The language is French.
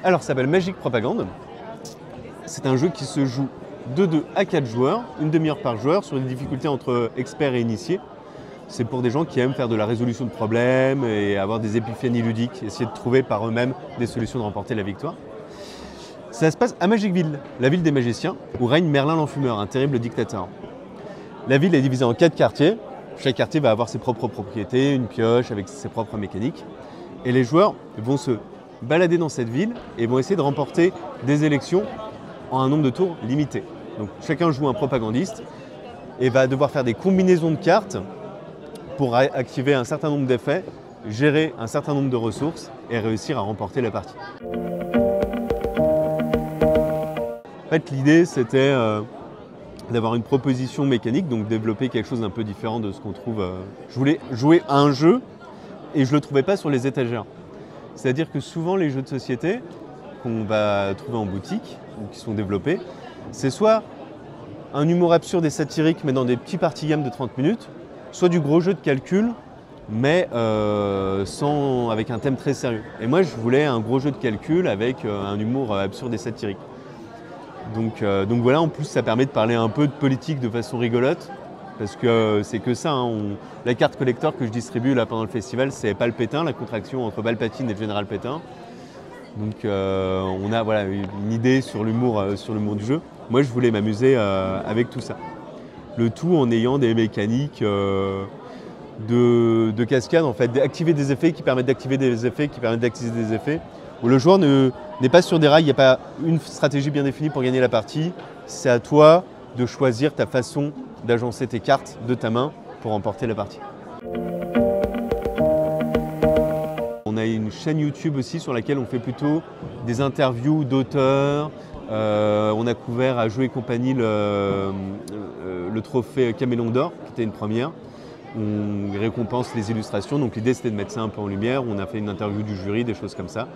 Alors, ça s'appelle Magic Propagande. C'est un jeu qui se joue de 2 à 4 joueurs, une demi-heure par joueur, sur une difficulté entre experts et initiés. C'est pour des gens qui aiment faire de la résolution de problèmes et avoir des épiphanies ludiques, essayer de trouver par eux-mêmes des solutions de remporter la victoire. Ça se passe à Magicville, la ville des magiciens, où règne Merlin l'Enfumeur, un terrible dictateur. La ville est divisée en 4 quartiers. Chaque quartier va avoir ses propres propriétés, une pioche avec ses propres mécaniques. Et les joueurs vont se balader dans cette ville et vont essayer de remporter des élections en un nombre de tours limité. Donc chacun joue un propagandiste et va devoir faire des combinaisons de cartes pour activer un certain nombre d'effets, gérer un certain nombre de ressources et réussir à remporter la partie. En fait, l'idée, c'était d'avoir une proposition mécanique, donc développer quelque chose d'un peu différent de ce qu'on trouve. Je voulais jouer à un jeu et je ne le trouvais pas sur les étagères. C'est-à-dire que souvent les jeux de société qu'on va trouver en boutique ou qui sont développés, c'est soit un humour absurde et satirique mais dans des petits party games de 30 minutes, soit du gros jeu de calcul mais avec un thème très sérieux. Et moi je voulais un gros jeu de calcul avec un humour absurde et satirique. Donc voilà, en plus ça permet de parler un peu de politique de façon rigolote, parce que c'est que ça, hein, la carte collector que je distribue là pendant le festival, c'est Palpétain, la contraction entre Palpatine et le général Pétain. Donc on a voilà, une idée sur l'humour du jeu. Moi je voulais m'amuser avec tout ça. Le tout en ayant des mécaniques de cascade, en fait, d'activer des effets qui permettent d'activer des effets, qui permettent d'activer des effets, où le joueur n'est pas sur des rails, il n'y a pas une stratégie bien définie pour gagner la partie. C'est à toi de choisir ta façon d'agencer tes cartes de ta main pour remporter la partie. On a une chaîne YouTube aussi sur laquelle on fait plutôt des interviews d'auteurs. On a couvert à Jeux et compagnie le trophée Camélon d'Or, qui était une première. On récompense les illustrations, donc l'idée c'était de mettre ça un peu en lumière. On a fait une interview du jury, des choses comme ça.